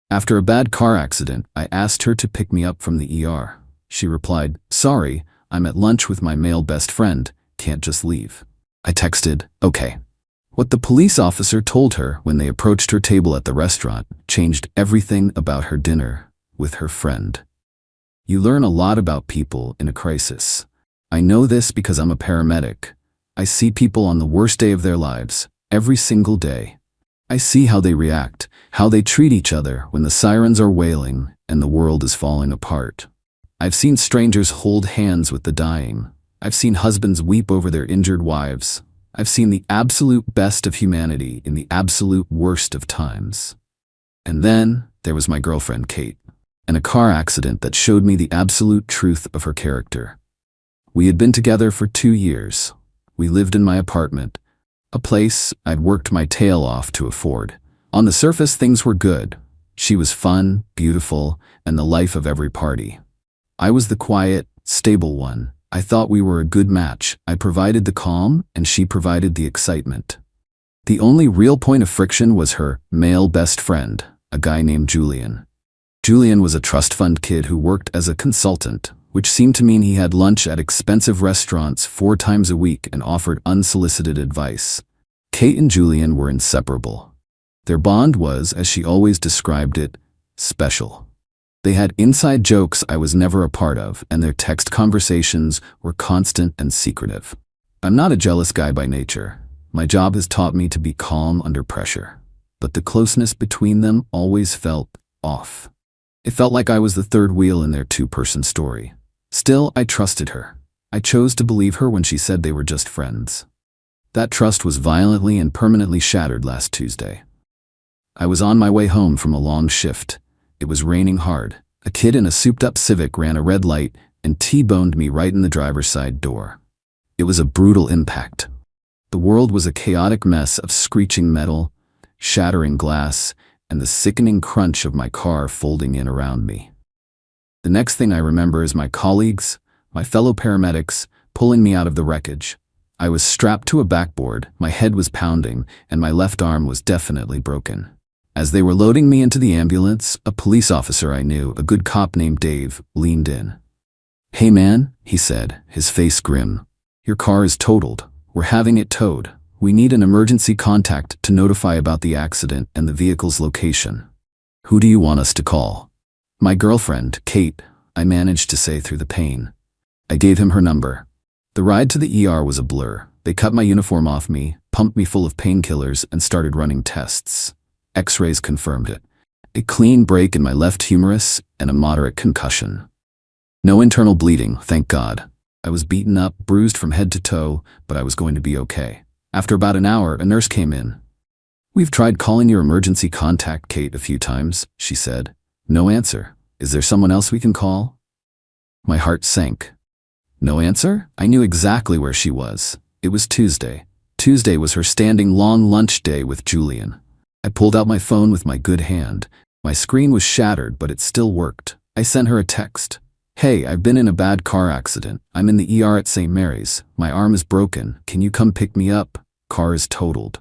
After a bad car accident, I asked her to pick me up from the ER. She replied, "Sorry, I'm at lunch with my male best friend, can't just leave." I texted, "Okay." What the police officer told her when they approached her table at the restaurant changed everything about her dinner with her friend. You learn a lot about people in a crisis. I know this because I'm a paramedic. I see people on the worst day of their lives, every single day. I see how they react, how they treat each other when the sirens are wailing and the world is falling apart. I've seen strangers hold hands with the dying. I've seen husbands weep over their injured wives. I've seen the absolute best of humanity in the absolute worst of times. And then there was my girlfriend, Kate, and a car accident that showed me the absolute truth of her character. We had been together for 2 years. We lived in my apartment, a place I'd worked my tail off to afford. On the surface, things were good. She was fun, beautiful, and the life of every party. I was the quiet, stable one. I thought we were a good match. I provided the calm, and she provided the excitement. The only real point of friction was her male best friend, a guy named Julian. Julian was a trust fund kid who worked as a consultant, which seemed to mean he had lunch at expensive restaurants 4 times a week and offered unsolicited advice. Kate and Julian were inseparable. Their bond was, as she always described it, special. They had inside jokes I was never a part of, and their text conversations were constant and secretive. I'm not a jealous guy by nature. My job has taught me to be calm under pressure. But the closeness between them always felt off. It felt like I was the third wheel in their 2-person story. Still, I trusted her. I chose to believe her when she said they were just friends. That trust was violently and permanently shattered last Tuesday. I was on my way home from a long shift. It was raining hard. A kid in a souped-up Civic ran a red light and T-boned me right in the driver's side door. It was a brutal impact. The world was a chaotic mess of screeching metal, shattering glass, and the sickening crunch of my car folding in around me. The next thing I remember is my colleagues, my fellow paramedics, pulling me out of the wreckage. I was strapped to a backboard, my head was pounding, and my left arm was definitely broken. As they were loading me into the ambulance, a police officer I knew, a good cop named Dave, leaned in. "Hey man," he said, his face grim. "Your car is totaled. We're having it towed. We need an emergency contact to notify about the accident and the vehicle's location. Who do you want us to call?" "My girlfriend, Kate," I managed to say through the pain. I gave him her number. The ride to the ER was a blur. They cut my uniform off me, pumped me full of painkillers, and started running tests. X-rays confirmed it. A clean break in my left humerus and a moderate concussion. No internal bleeding, thank God. I was beaten up, bruised from head to toe, but I was going to be okay. After about an hour, a nurse came in. "We've tried calling your emergency contact, Kate, a few times," she said. "No answer. Is there someone else we can call?" My heart sank. No answer? I knew exactly where she was. It was Tuesday. Tuesday was her standing long lunch day with Julian. I pulled out my phone with my good hand. My screen was shattered, but it still worked. I sent her a text. "Hey, I've been in a bad car accident. I'm in the ER at St. Mary's. My arm is broken. Can you come pick me up? Car is totaled."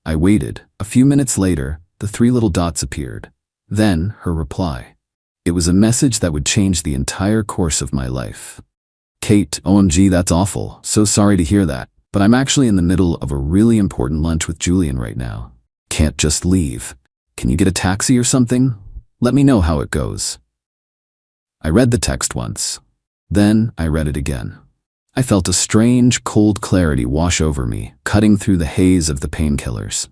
I waited. A few minutes later, the 3 little dots appeared. Then, her reply. It was a message that would change the entire course of my life. "Kate, OMG, that's awful. So sorry to hear that. But I'm actually in the middle of a really important lunch with Julian right now. Can't just leave. Can you get a taxi or something? Let me know how it goes." I read the text once. Then I read it again. I felt a strange, cold clarity wash over me, cutting through the haze of the painkillers.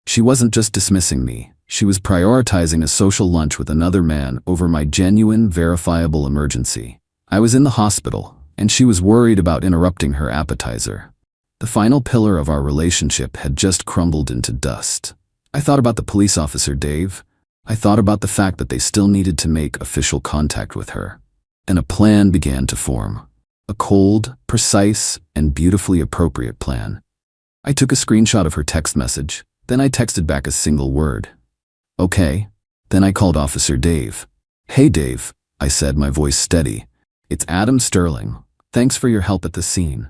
She wasn't just dismissing me. She was prioritizing a social lunch with another man over my genuine, verifiable emergency. I was in the hospital, and she was worried about interrupting her appetizer. The final pillar of our relationship had just crumbled into dust. I thought about the police officer, Dave. I thought about the fact that they still needed to make official contact with her. And a plan began to form. A cold, precise, and beautifully appropriate plan. I took a screenshot of her text message. Then I texted back a single word. "Okay." Then I called Officer Dave. "Hey Dave," I said, my voice steady. "It's Adam Sterling. Thanks for your help at the scene.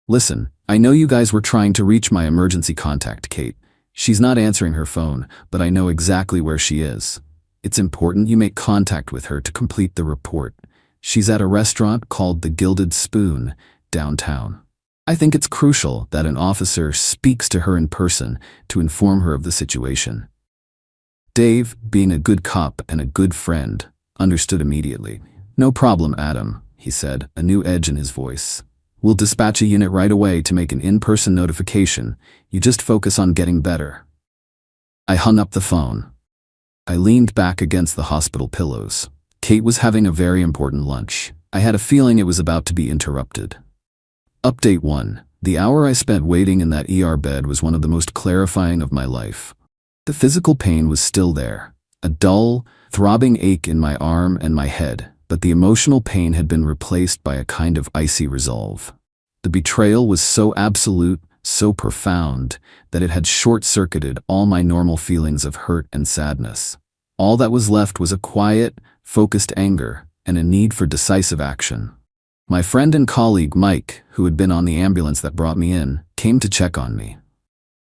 Listen, I know you guys were trying to reach my emergency contact, Kate. She's not answering her phone, but I know exactly where she is. It's important you make contact with her to complete the report. She's at a restaurant called the Gilded Spoon, downtown. I think it's crucial that an officer speaks to her in person to inform her of the situation." Dave, being a good cop and a good friend, understood immediately. "No problem, Adam," he said, a new edge in his voice. "We'll dispatch a unit right away to make an in-person notification. You just focus on getting better." I hung up the phone. I leaned back against the hospital pillows. Kate was having a very important lunch. I had a feeling it was about to be interrupted. Update 1. The hour I spent waiting in that ER bed was one of the most clarifying of my life. The physical pain was still there, a dull, throbbing ache in my arm and my head, but the emotional pain had been replaced by a kind of icy resolve. The betrayal was so absolute, so profound, that it had short-circuited all my normal feelings of hurt and sadness. All that was left was a quiet, focused anger and a need for decisive action. My friend and colleague Mike, who had been on the ambulance that brought me in, came to check on me.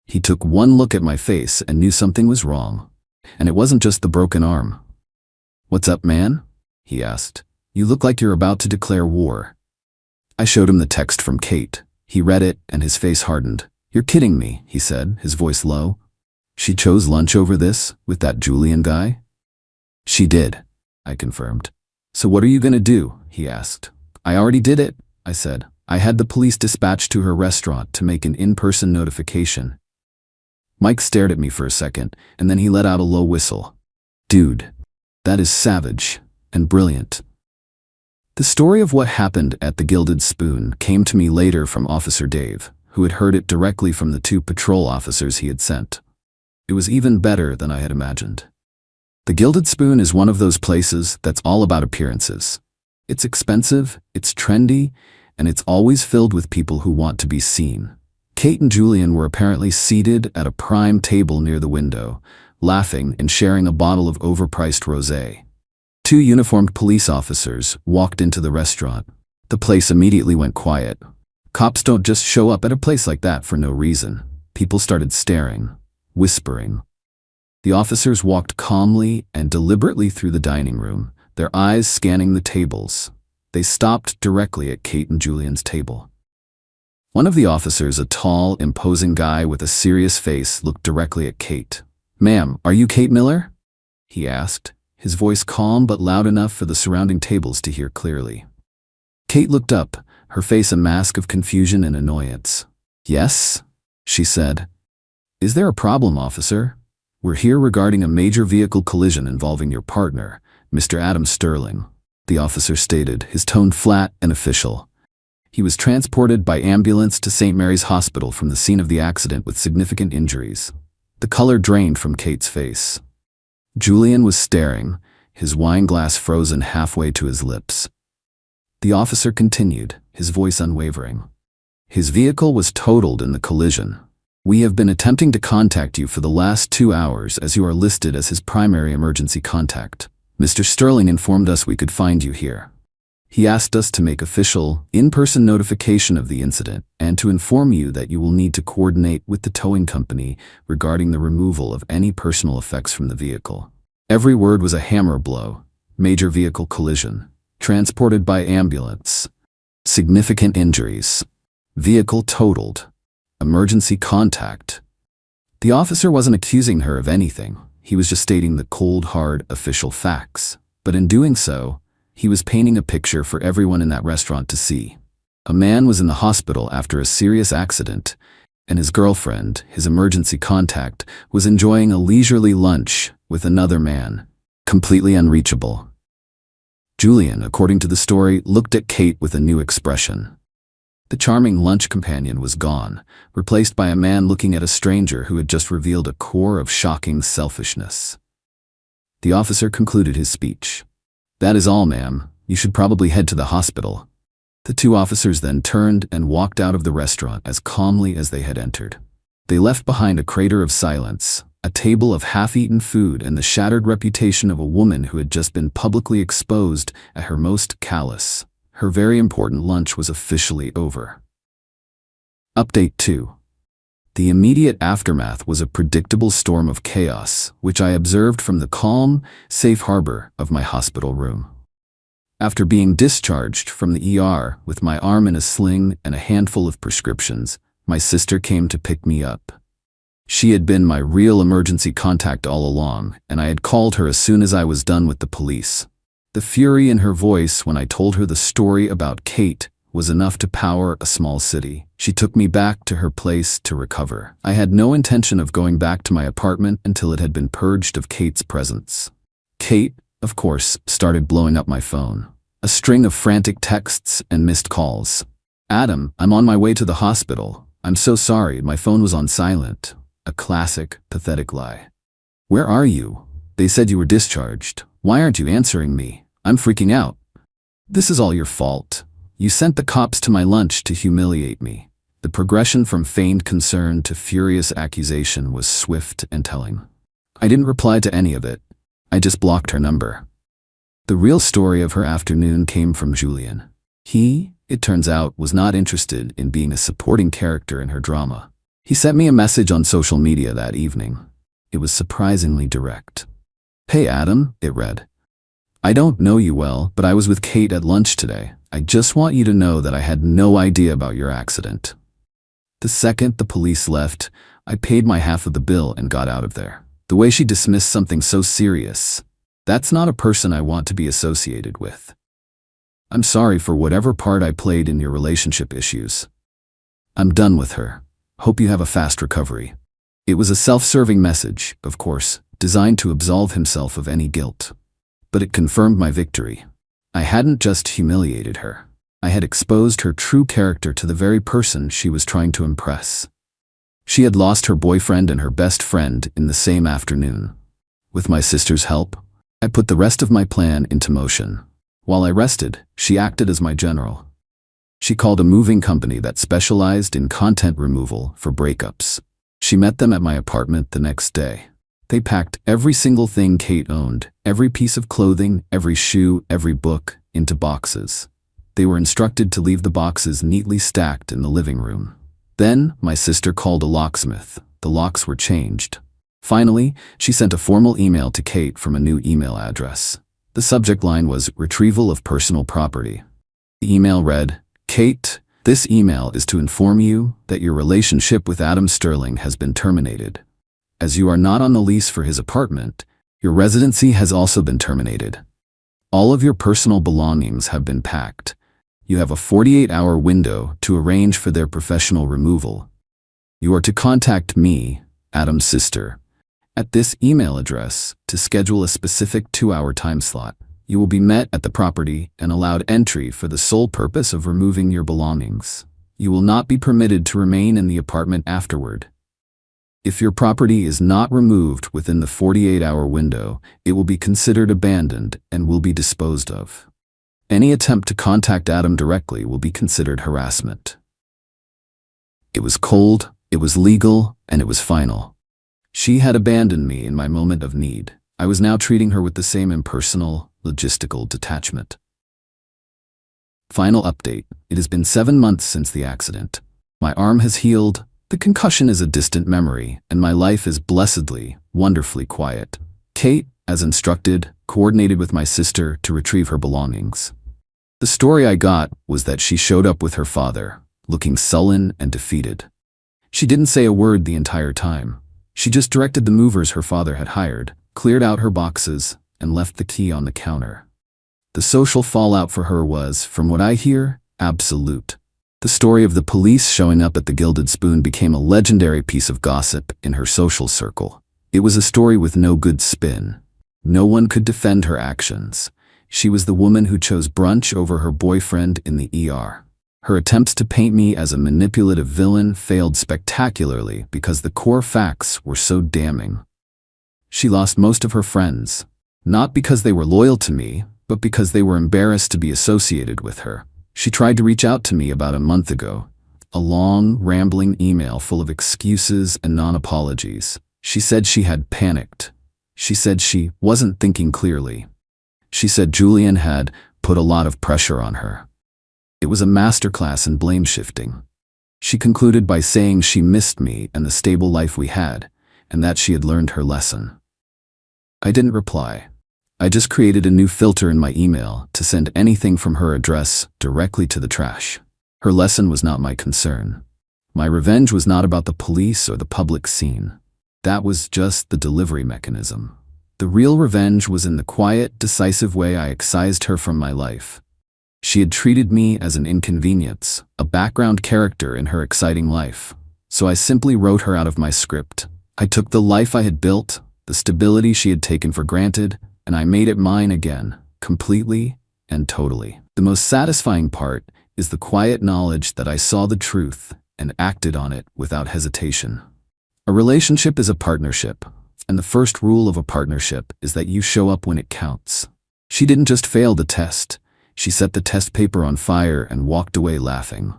He took one look at my face and knew something was wrong. And it wasn't just the broken arm. "What's up, man?" he asked. "You look like you're about to declare war." I showed him the text from Kate. He read it and his face hardened. "You're kidding me," he said, his voice low. "She chose lunch over this, with that Julian guy?" "She did," I confirmed. "So what are you gonna do?" he asked. "I already did it," I said. "I had the police dispatched to her restaurant to make an in-person notification." Mike stared at me for a second, and then he let out a low whistle. "Dude, that is savage and brilliant." The story of what happened at the Gilded Spoon came to me later from Officer Dave, who had heard it directly from the 2 patrol officers he had sent. It was even better than I had imagined. The Gilded Spoon is one of those places that's all about appearances. It's expensive, it's trendy, and it's always filled with people who want to be seen. Kate and Julian were apparently seated at a prime table near the window, laughing and sharing a bottle of overpriced rosé. 2 uniformed police officers walked into the restaurant. The place immediately went quiet. Cops don't just show up at a place like that for no reason. People started staring, whispering. The officers walked calmly and deliberately through the dining room, their eyes scanning the tables. They stopped directly at Kate and Julian's table. One of the officers, a tall, imposing guy with a serious face, looked directly at Kate. "Ma'am, are you Kate Miller?" he asked, his voice calm but loud enough for the surrounding tables to hear clearly. Kate looked up, her face a mask of confusion and annoyance. "Yes," she said. "Is there a problem, officer? We're here regarding a major vehicle collision involving your partner, Mr. Adam Sterling," the officer stated, his tone flat and official. He was transported by ambulance to St. Mary's Hospital from the scene of the accident with significant injuries. The color drained from Kate's face. Julian was staring, his wine glass frozen halfway to his lips. The officer continued, his voice unwavering. "His vehicle was totaled in the collision. We have been attempting to contact you for the last 2 hours as you are listed as his primary emergency contact. Mr. Sterling informed us we could find you here. He asked us to make official, in-person notification of the incident and to inform you that you will need to coordinate with the towing company regarding the removal of any personal effects from the vehicle." Every word was a hammer blow. Major vehicle collision. Transported by ambulance. Significant injuries. Vehicle totaled. Emergency contact. The officer wasn't accusing her of anything. He was just stating the cold, hard, official facts. But in doing so, he was painting a picture for everyone in that restaurant to see. A man was in the hospital after a serious accident, and his girlfriend, his emergency contact, was enjoying a leisurely lunch with another man, completely unreachable. Julian, according to the story, looked at Kate with a new expression. The charming lunch companion was gone, replaced by a man looking at a stranger who had just revealed a core of shocking selfishness. The officer concluded his speech. "That is all, ma'am. You should probably head to the hospital." The 2 officers then turned and walked out of the restaurant as calmly as they had entered. They left behind a crater of silence, a table of half-eaten food, and the shattered reputation of a woman who had just been publicly exposed at her most callous. Her very important lunch was officially over. Update 2. The immediate aftermath was a predictable storm of chaos, which I observed from the calm, safe harbor of my hospital room. After being discharged from the ER with my arm in a sling and a handful of prescriptions, my sister came to pick me up. She had been my real emergency contact all along, and I had called her as soon as I was done with the police. The fury in her voice when I told her the story about Kate was enough to power a small city. She took me back to her place to recover. I had no intention of going back to my apartment until it had been purged of Kate's presence. Kate, of course, started blowing up my phone. A string of frantic texts and missed calls. "Adam, I'm on my way to the hospital. I'm so sorry, my phone was on silent." A classic, pathetic lie. "Where are you? They said you were discharged. Why aren't you answering me? I'm freaking out." "This is all your fault. You sent the cops to my lunch to humiliate me." The progression from feigned concern to furious accusation was swift and telling. I didn't reply to any of it. I just blocked her number. The real story of her afternoon came from Julian. He, it turns out, was not interested in being a supporting character in her drama. He sent me a message on social media that evening. It was surprisingly direct. "Hey Adam," it read. "I don't know you well, but I was with Kate at lunch today. I just want you to know that I had no idea about your accident." The second the police left, I paid my half of the bill and got out of there. The way she dismissed something so serious, that's not a person I want to be associated with. I'm sorry for whatever part I played in your relationship issues. I'm done with her. Hope you have a fast recovery. It was a self-serving message, of course, designed to absolve himself of any guilt. But it confirmed my victory. I hadn't just humiliated her. I had exposed her true character to the very person she was trying to impress. She had lost her boyfriend and her best friend in the same afternoon. With my sister's help, I put the rest of my plan into motion. While I rested, she acted as my general. She called a moving company that specialized in content removal for breakups. She met them at my apartment the next day. They packed every single thing Kate owned, every piece of clothing, every shoe, every book, into boxes. They were instructed to leave the boxes neatly stacked in the living room. Then, my sister called a locksmith. The locks were changed. Finally, she sent a formal email to Kate from a new email address. The subject line was "Retrieval of Personal Property." The email read, "Kate, this email is to inform you that your relationship with Adam Sterling has been terminated. As you are not on the lease for his apartment, your residency has also been terminated. All of your personal belongings have been packed. You have a 48-hour window to arrange for their professional removal. You are to contact me, Adam's sister, at this email address to schedule a specific 2-hour time slot. You will be met at the property and allowed entry for the sole purpose of removing your belongings. You will not be permitted to remain in the apartment afterward. If your property is not removed within the 48-hour window, it will be considered abandoned and will be disposed of. Any attempt to contact Adam directly will be considered harassment." It was cold, it was legal, and it was final. She had abandoned me in my moment of need. I was now treating her with the same impersonal, logistical detachment. Final update. It has been 7 months since the accident. My arm has healed, the concussion is a distant memory, and my life is blessedly, wonderfully quiet. Kate, as instructed, coordinated with my sister to retrieve her belongings. The story I got was that she showed up with her father, looking sullen and defeated. She didn't say a word the entire time. She just directed the movers her father had hired, cleared out her boxes, and left the key on the counter. The social fallout for her was, from what I hear, absolute. The story of the police showing up at the Gilded Spoon became a legendary piece of gossip in her social circle. It was a story with no good spin. No one could defend her actions. She was the woman who chose brunch over her boyfriend in the ER. Her attempts to paint me as a manipulative villain failed spectacularly because the core facts were so damning. She lost most of her friends, not because they were loyal to me, but because they were embarrassed to be associated with her. She tried to reach out to me about a month ago. A long, rambling email full of excuses and non-apologies. She said she had panicked. She said she wasn't thinking clearly. She said Julian had put a lot of pressure on her. It was a masterclass in blame shifting. She concluded by saying she missed me and the stable life we had, and that she had learned her lesson. I didn't reply. I just created a new filter in my email to send anything from her address directly to the trash. Her lesson was not my concern. My revenge was not about the police or the public scene. That was just the delivery mechanism. The real revenge was in the quiet, decisive way I excised her from my life. She had treated me as an inconvenience, a background character in her exciting life. So I simply wrote her out of my script. I took the life I had built, the stability she had taken for granted, and I made it mine again, completely and totally. The most satisfying part is the quiet knowledge that I saw the truth and acted on it without hesitation. A relationship is a partnership, and the first rule of a partnership is that you show up when it counts. She didn't just fail the test, she set the test paper on fire and walked away laughing.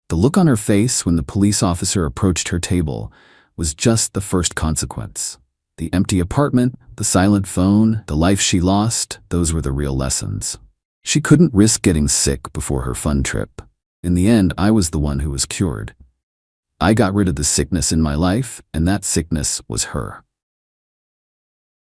The look on her face when the police officer approached her table was just the first consequence. The empty apartment, the silent phone, the life she lost, those were the real lessons. She couldn't risk getting sick before her fun trip. In the end, I was the one who was cured. I got rid of the sickness in my life, and that sickness was her.